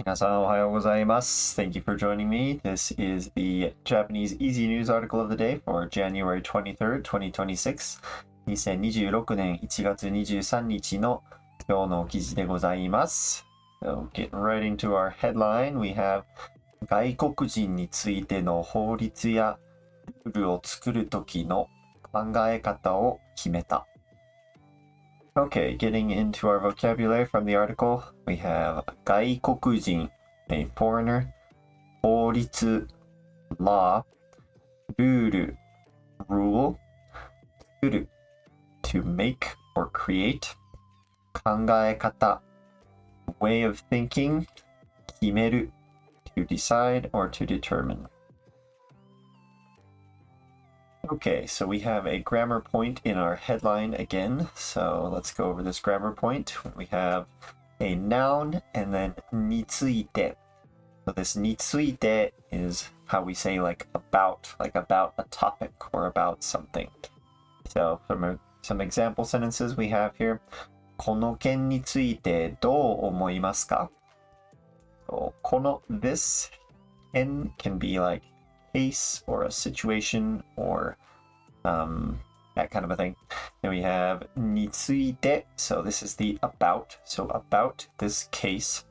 皆さんおはようございます。Thank you for joining me. This is the Japanese Easy News article of the day for January 23rd, 2026. 2026年1月23日の今日の記事でございます。So get right into our headline. We have 外国人についての法律やルールを作るときの考え方を決めた。Okay, getting into our vocabulary from the article, we have 外国人, a foreigner, 法律, law, ルール, rule, 作る, to make or create, 考え方, way of thinking, 決める, to decide or to determine. Okay, so we have a grammar point in our headline again. So let's go over this grammar point. We have a noun and then について. So this について is how we say like about a topic or about something. So some example sentences we have here. この件についてどう思いますか? So この this can be like case or a situation or that kind of a thing. Then we have について, so this is the about. So about this case.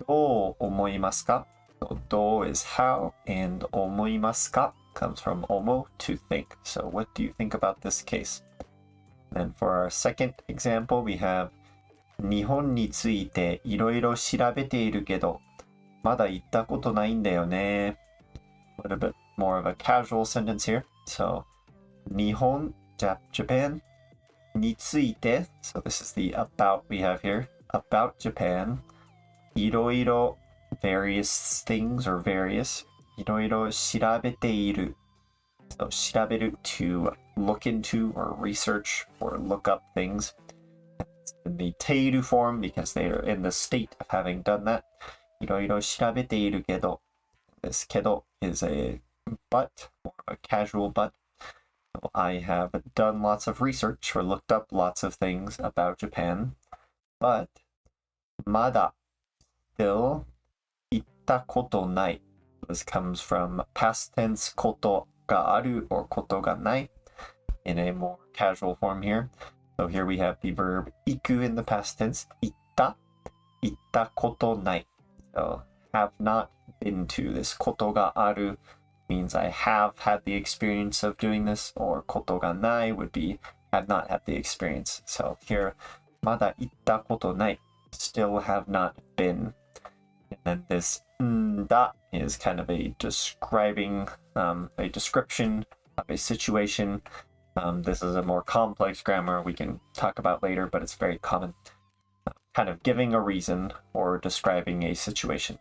どう思いますか? So どう is how and 思いますか comes from 思 to think. So what do you think about this case? Then for our second example, we have 日本についていろいろ調べているけどまだ行ったことないんだよね. A little bit more of a casual sentence here. So, 日本, Japan, について, so this is the about we have here, about Japan, いろいろ, various things or various, いろいろ調べている. So, 調べる to look into or research or look up things. It's in the ている form because they are in the state of having done that. いろいろ調べているけど. This けど is a but, or a casual but. So I have done lots of research or looked up lots of things about Japan, but まだ still 行ったことない. This comes from past tense ことがある or ことがない in a more casual form here. So here we have the verb 行く in the past tense. 行ったことない. So have not been to. This ことがある means I have had the experience of doing this, or ことがない would be have not had the experience. So here, まだ行ったことない still have not been. And then this んだ is kind of a describing, a description of a situation. This is a more complex grammar we can talk about later, but it's very common. Kind of giving a reason or describing a situation.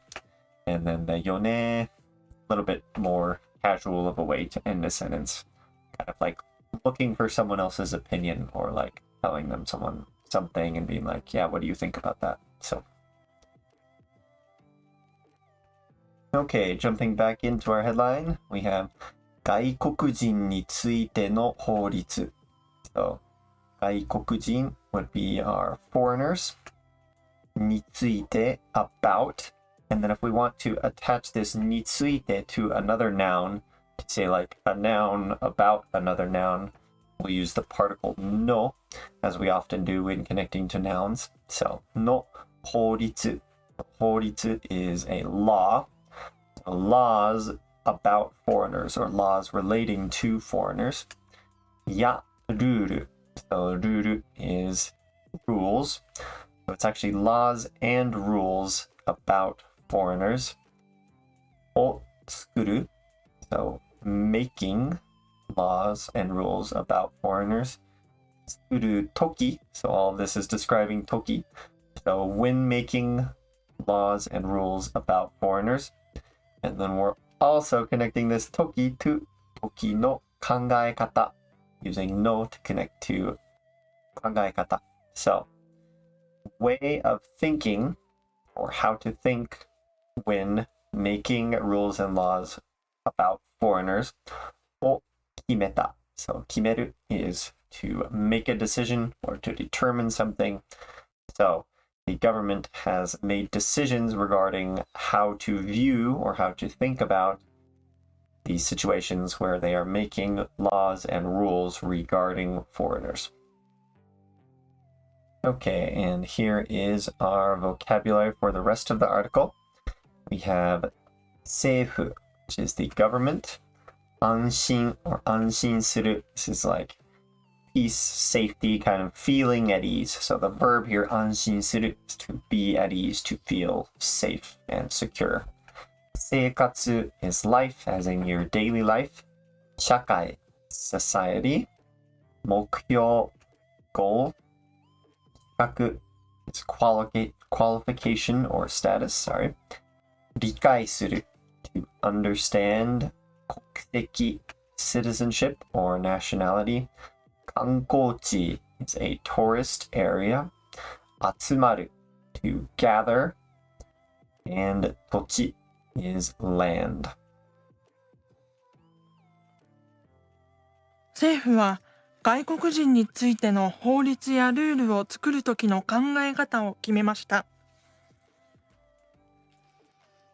And then the よね, a little bit more casual of a way to end a sentence. Kind of like looking for someone else's opinion or like telling them something and being like, yeah, what do you think about that? So, okay, jumping back into our headline, we have 外国人についての法律. So, 外国人 would be our foreigners. について about. And then if we want to attach this について to another noun, to say like a noun about another noun, we'll use the particle の, as we often do in connecting to nouns. So, の法律. 法律 is a law. Laws about foreigners or laws relating to foreigners. やルール. So, ルール is rules. So it's actually laws and rules about foreigners. を作る. So making laws and rules about foreigners. 作るとき. So all of this is describing とき. So when making laws and rules about foreigners. And then we're also connecting this とき to ときの考え方. Using の to connect to 考え方. So way of thinking or how to think when making rules and laws about foreigners を決めた. So 決める is to make a decision or to determine something. So the government has made decisions regarding how to view or how to think about these situations where they are making laws and rules regarding foreigners. Okay, and here is our vocabulary for the rest of the article. We have 政府, which is the government. 安心 or 安心する. This is like peace, safety, kind of feeling at ease. So the verb here, 安心する, is to be at ease, to feel safe and secure. 生活 is life, as in your daily life. 社会 society. 目標 goal. 資格 is qualification or status, sorry. 理解する to understand. 国籍 citizenship or nationality. 観光地 is a tourist area. 集まる to gather. And 土地 is land. 政府は外国人についての法律やルールを作るときの考え方を決めました。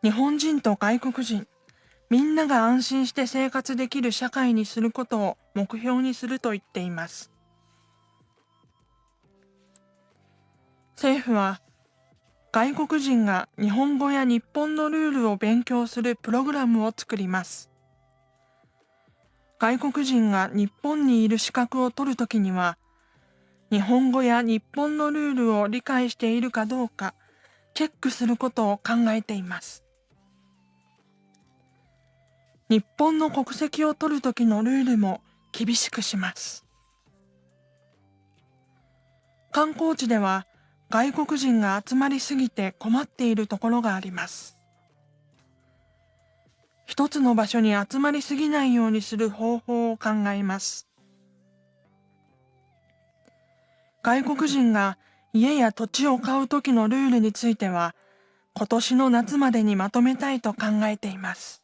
日本人と外国人、みんなが安心して生活できる社会にすることを目標にすると言っています。政府は外国人が日本語や日本のルールを勉強するプログラムを作ります。外国人が日本にいる資格を取るときには、日本語や日本のルールを理解しているかどうかチェックすることを考えています。日本の国籍を取るときのルールも厳しくします。観光地では外国人が集まりすぎて困っているところがあります。一つの場所に集まりすぎないようにする方法を考えます。外国人が家や土地を買うときのルールについては、今年の夏までにまとめたいと考えています。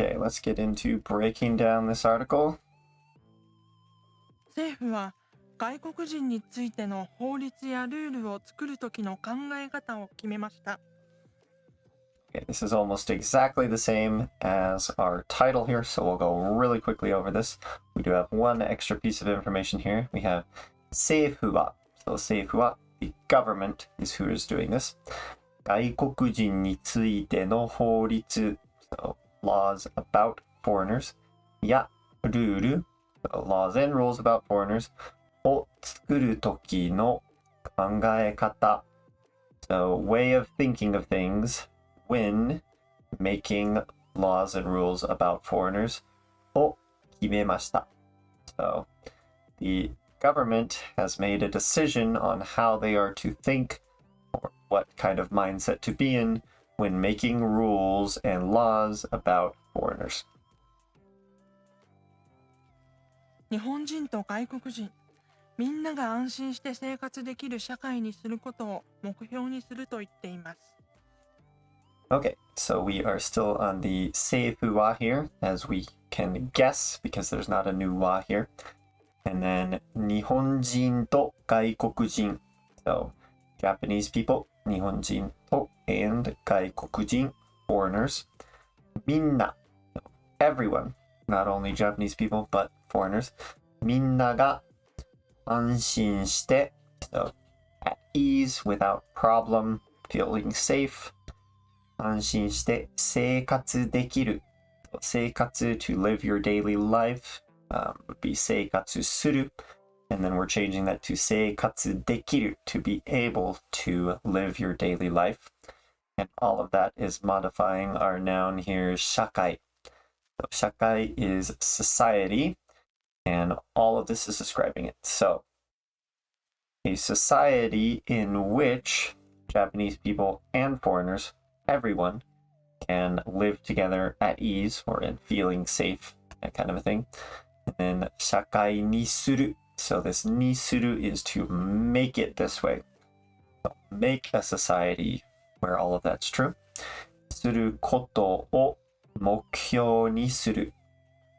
Okay, let's get into breaking down this article. 政府は外国人についての法律やルールを作るときの考え方を決めました。Okay, this is almost exactly the same as our title here, so we'll go really quickly over this. We do have one extra piece of information here. We have 政府は. So 政府は the government is who is doing this. 外国人についての法律. So laws about foreigners. やルール. So laws and rules about foreigners. を作るときの考え方. So way of thinking of things when making laws and rules about foreigners を決めました. So the government has made a decision on how they are to think or what kind of mindset to be in when making rules and laws about foreigners. 日本人と外国人、みんなが安心して生活できる社会にすることを目標にすると言っています。Okay, so we are still on the 政府は here, as we can guess, because there's not a new は here. And then 日本人と外国人. So Japanese people, 日本人と and 外国人, foreigners. みんな, everyone, not only Japanese people, but foreigners. みんなが安心して, so at ease, without problem, feeling safe. 安心して生活できる。生活 to live your daily life would be 生活する. And then we're changing that to 生活できる to be able to live your daily life. And all of that is modifying our noun here, 社会. So 社会 is society. And all of this is describing it. So, a society in which Japanese people and foreigners, everyone, can live together at ease or in feeling safe, that kind of a thing. And then 社会にする. So this にする is to make it this way. So make a society where all of that's true. することを目標にする.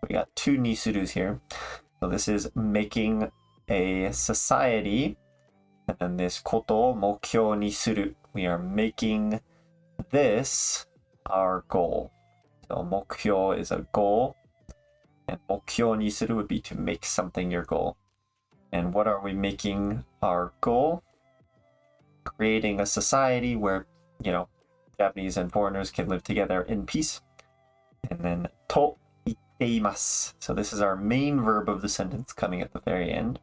We got two にする here. So this is making a society. And then this ことを目標にする. We are making this our goal. So 目標 is a goal. And 目標にする would be to make something your goal. And what are we making our goal? Creating a society where, Japanese and foreigners can live together in peace. And then と言っています. So this is our main verb of the sentence coming at the very end.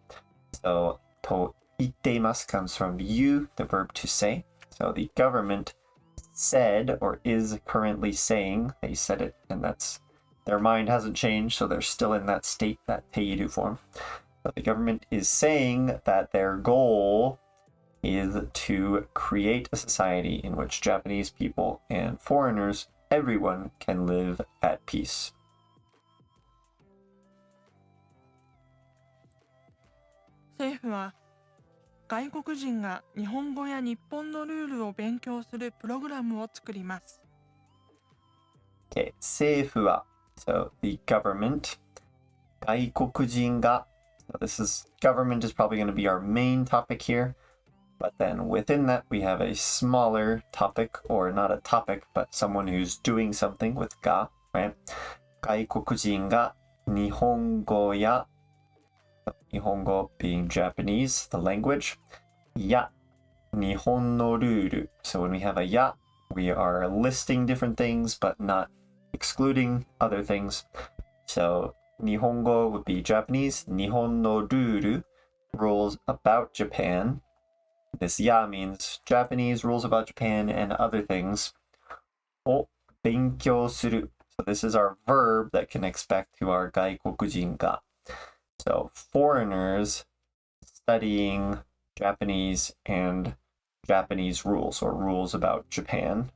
So と言っています comes from you, the verb to say. So the government said or is currently saying, they said it, and that's their mind hasn't changed, so they're still in that state, that teiru form. But the government is saying that their goal is to create a society in which Japanese people and foreigners, everyone, can live at peace. 政府は外国人が日本語や日本のルールを勉強するプログラムを作ります。Okay, 政府は So the government, 外国人が So government is probably going to be our main topic here. But then within that, we have a smaller topic, or not a topic, but someone who's doing something with が, right? 外国人が日本語や Nihongo being Japanese, the language. Ya, 日本のルール. So when we have a ya, we are listing different things, but not excluding other things. So Nihongo would be Japanese. Nihon no ruru, rules about Japan. This ya means Japanese rules about Japan and other things. O, 勉強する. So this is our verb that connects back to our 外国人が. So foreigners studying Japanese and Japanese rules, or rules about Japan.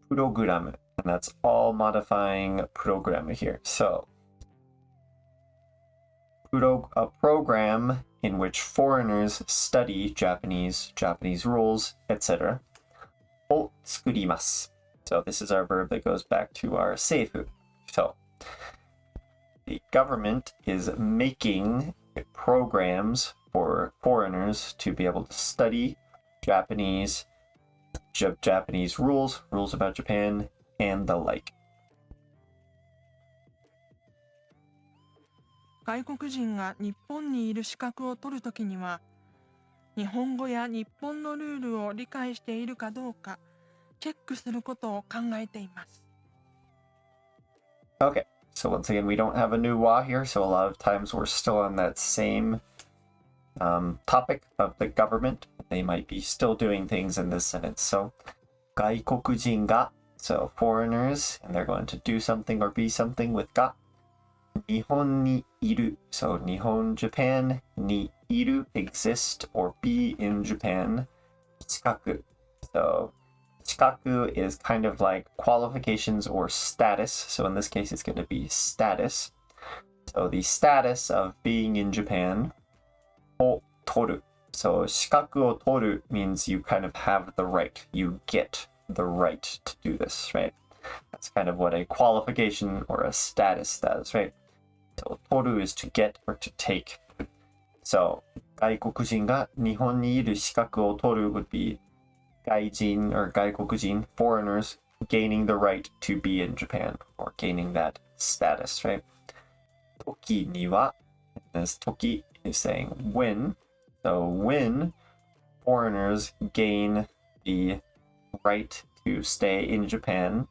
Program, and that's all modifying program here. So a program in which foreigners study Japanese rules, etc. を作ります. So this is our verb that goes back to our 政府. So the government is making programs for foreigners to be able to study Japanese rules about Japan, and the like. 外国人が日本にいる資格を取るときには、日本語や日本のルールを理解しているかどうかチェックすることを考えています。Okay, so once again, we don't have a new wa here, so a lot of times we're still on that same topic of the government. They might be still doing things in this sentence. So, 外国人が, so foreigners, and they're going to do something or be something with が. 日本にいる, so 日本 Japan にいる exist or be in Japan. 資格, so 資格 is kind of like qualifications or status. So in this case, it's going to be status. So the status of being in Japan を取る. So 資格を取る means you kind of have the right. You get the right to do this, right? That's kind of what a qualification or a status does, right? So 取る is to get or to take. So 外国人が日本にいる資格を取る would be 外人 or 外国人, foreigners gaining the right to be in Japan or gaining that status, right? 時には, this 時 is saying when. So when foreigners gain the right to stay in Japan,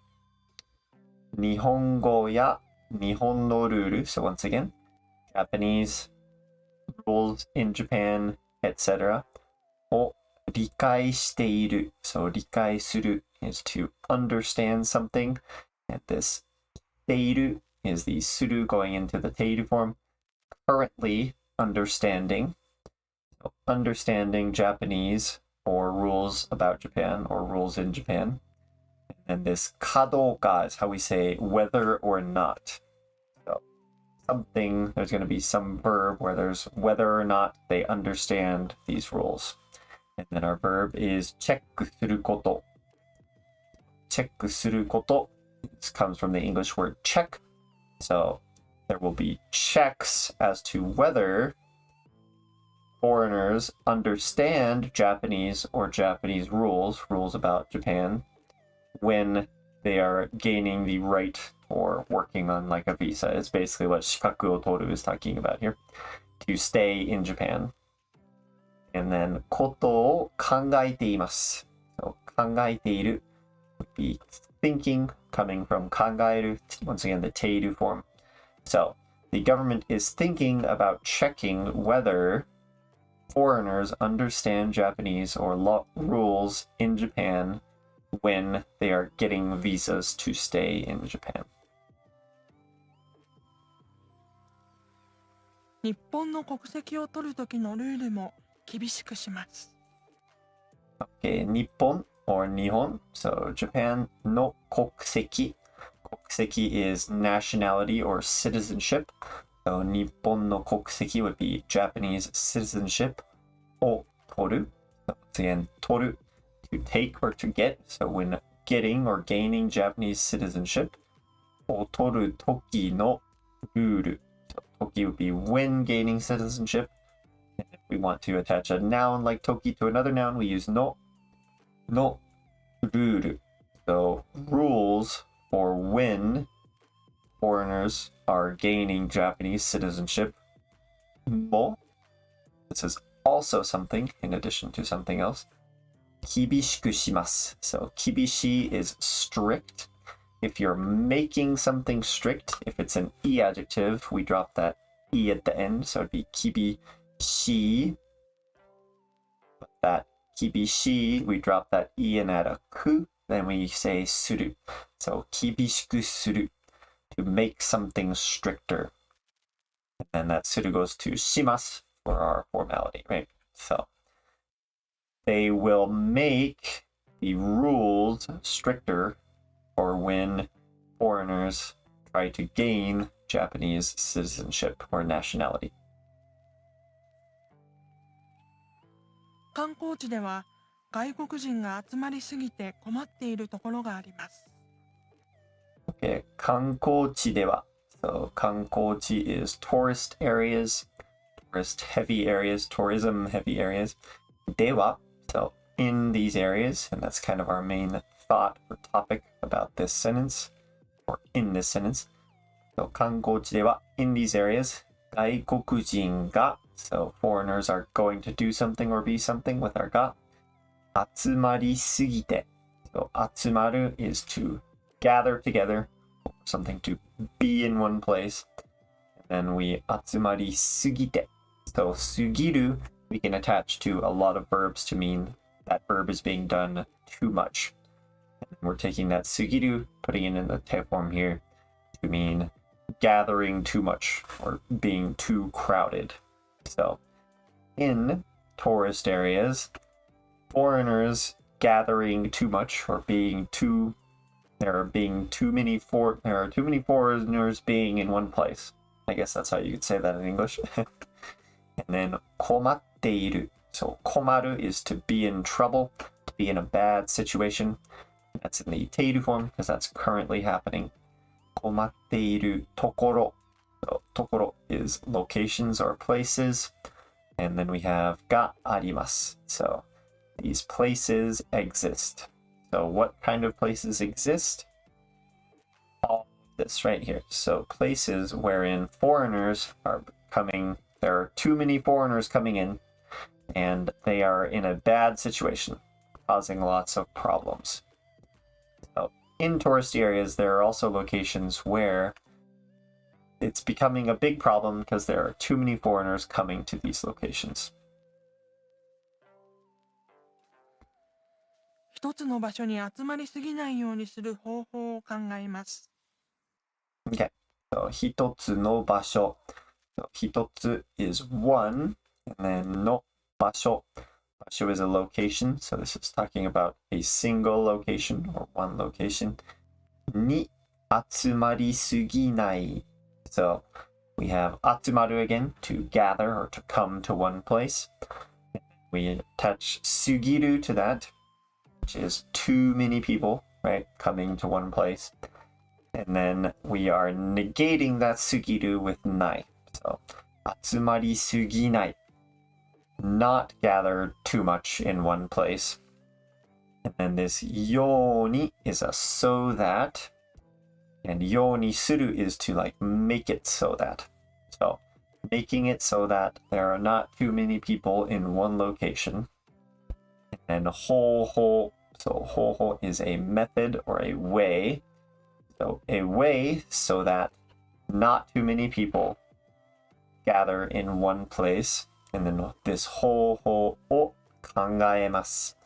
日本語や日本のルール, so once again, Japanese rules in Japan, etc. を理解している. So 理解する is to understand something. And this している is the する going into the ている form. currently understanding. So understanding Japanese or rules about Japan or rules in Japan. And this kadoka is how we say whether or not. So something, there's going to be some verb where there's whether or not they understand these rules. And then our verb is チェックすること。チェックすること This comes from the English word check. So there will be checks as to whether foreigners understand Japanese or Japanese rules about Japan, when they are gaining the right or working on like a visa. It's basically what shikaku o toru is talking about here, to stay in Japan. And then ことを考えています。So 考えている would be thinking, coming from 考える, once again the ている form. So the government is thinking about checking whether foreigners understand Japanese or rules in Japan when they are getting visas to stay in Japan. 日本の国籍を取るときのルールも厳しくします。Okay, 日本 or 日本. So Japan no 国籍. 国籍 is nationality or citizenship. So 日本の国籍 would be Japanese citizenship を取る. So again, 取る to take or to get. So when getting or gaining Japanese citizenship を取る時のルール. So 時 would be when gaining citizenship. And if we want to attach a noun like toki to another noun, we use no ルール. So rules for when foreigners are gaining Japanese citizenship. Mo, this is also something in addition to something else. 厳しくします. So 厳し is strict. If you're making something strict, if it's an e adjective, we drop that e at the end, so it'd be 厳し. But that 厳し, we drop that e and add a ku, then we say する. So 厳しくする, to make something stricter. And then that する goes to します for our formality, right? So they will make the rules stricter for when foreigners try to gain Japanese citizenship or nationality. 観光地では外国人が集まりすぎて困っているところがあります。Okay, 観光地では. So 観光地 is tourist areas, tourist heavy areas, tourism heavy areas. では, so in these areas, and that's kind of our main thought or topic about this sentence, or in this sentence. So 観光地では in these areas, 外国人が, so foreigners are going to do something or be something with our が, 集まりすぎて. So 集まる is to gather together, something to be in one place. And then we 集まりすぎて. So すぎる we can attach to a lot of verbs to mean that verb is being done too much. And we're taking that すぎる, putting it in the te form here to mean gathering too much or being too crowded. So in tourist areas, foreigners gathering too much or being too there are too many foreigners being in one place. I guess that's how you could say that in English. And then 困っている. So 困る is to be in trouble, to be in a bad situation. That's in the ている form because that's currently happening. 困っているところ. So ところ is locations or places. And then we have があります. So these places exist. So what kind of places exist? All of this right here. So places wherein foreigners are coming, there are too many foreigners coming in, and they are in a bad situation, causing lots of problems. So in tourist areas, there are also locations where it's becoming a big problem because there are too many foreigners coming to these locations. 一つの場所に集まりすぎないようにする方法を考えます。Okay, so 一つの場所. So 一つ is one, and then の場所. Basho is a location, so this is talking about a single location or one location. に集まりすぎない. So we have 集まる again, to gather or to come to one place. We attach すぎる to that, which is too many people, right, coming to one place. And then we are negating that すぎる with ない. So 集まりすぎない. Not gather too much in one place. And then this ように is a so that. And ようにする is to like make it so that. So making it so that there are not too many people in one location. And ほうほう. So ほうほう is a method or a way. So a way so that not too many people gather in one place. And then this ほうほうを考えます.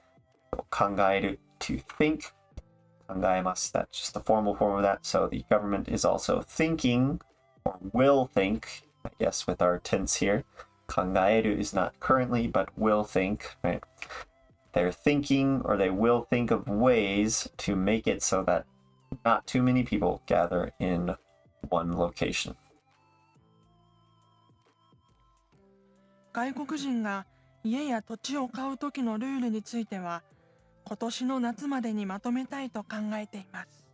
So 考える to think. 考えます. That's just the formal form of that. So the government is also thinking or will think, I guess with our tense here. 考える is not currently, but will think, right? They're thinking or they will think of ways to make it so that not too many people gather in one location. 外国人が家や土地を買う時のルールについては、今年の夏までにまとめたいと考えています。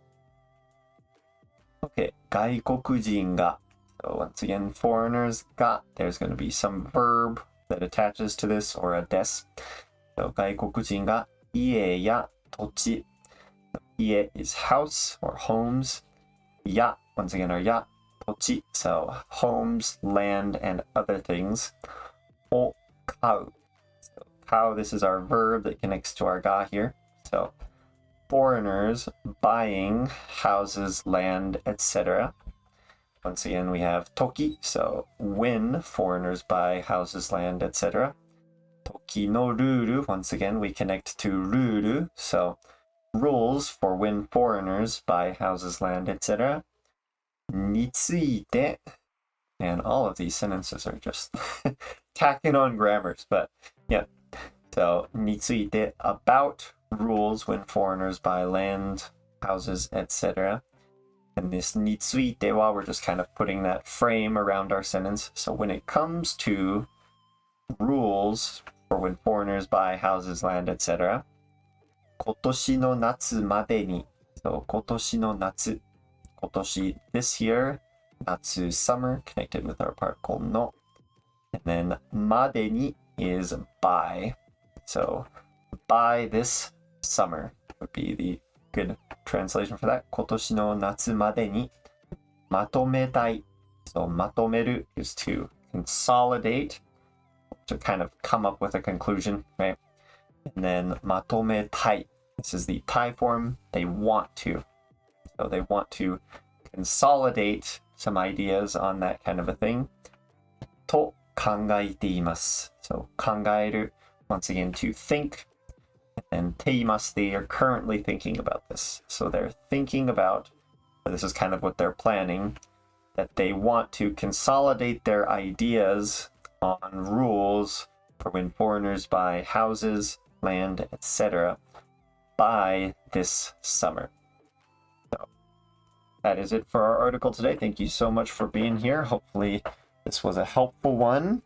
Okay, 外国人が. So once again, foreigners が. There's going to be some verb that attaches to this or a des. So 外国人が家や土地. Ie is house or homes. Ya, once again, are ya, 土地. So homes, land, and other things. O kau. So kau, this is our verb that connects to our ga here. So foreigners buying houses, land, etc. Once again, we have toki. So when foreigners buy houses, land, etc. Toki no ruru. Once again, we connect to ruru. So rules for when foreigners buy houses, land, etc. について. And all of these sentences are just tacking on grammars, but yeah. So について about rules when foreigners buy land, houses, etc. And this について we're just kind of putting that frame around our sentence. So when it comes to rules for when foreigners buy houses, land, etc. 今年の夏までに. So 今年の夏. 今年 this year. Natsu summer connected with our particle no. And then までに is by. So by this summer would be the good translation for that. 今年の夏までにまとめたい. So まとめる is to consolidate, to kind of come up with a conclusion, right? And then まとめたい. This is the Thai form. They want to. So they want to consolidate some ideas on that kind of a thing. と考えています. So 考える, once again, to think. And ています, they are currently thinking about this. So they're thinking about, or this is kind of what they're planning, that they want to consolidate their ideas on rules for when foreigners buy houses, land, etc. by this summer. So that is it for our article today. Thank you so much for being here. Hopefully this was a helpful one.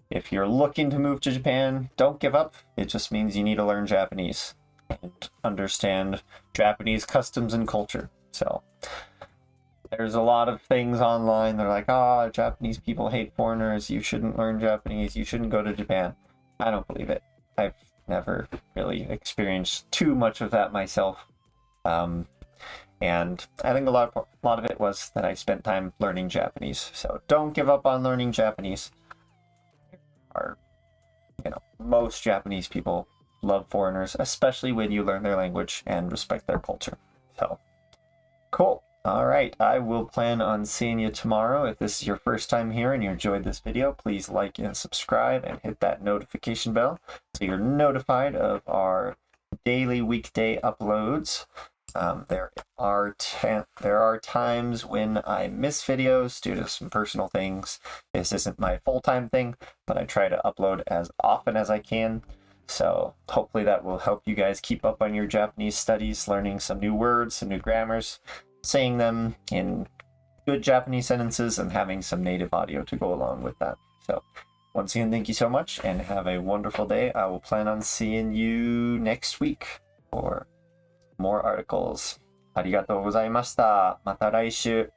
If you're looking to move to Japan, don't give up. It just means you need to learn Japanese and understand Japanese customs and culture. So there's a lot of things online that are like, oh, Japanese people hate foreigners. You shouldn't learn Japanese. You shouldn't go to Japan. I don't believe it. I've never really experienced too much of that myself. And I think a lot of it was that I spent time learning Japanese. So don't give up on learning Japanese. Most Japanese people love foreigners, especially when you learn their language and respect their culture. So, cool. All right, I will plan on seeing you tomorrow. If this is your first time here and you enjoyed this video, please like and subscribe and hit that notification bell so you're notified of our daily weekday uploads. There are times when I miss videos due to some personal things. This isn't my full-time thing, but I try to upload as often as I can. So hopefully that will help you guys keep up on your Japanese studies, learning some new words, some new grammars, saying them in good Japanese sentences, and having some native audio to go along with that. So once again, thank you so much and have a wonderful day. I will plan on seeing you next week for more articles. ありがとうございました。また来週。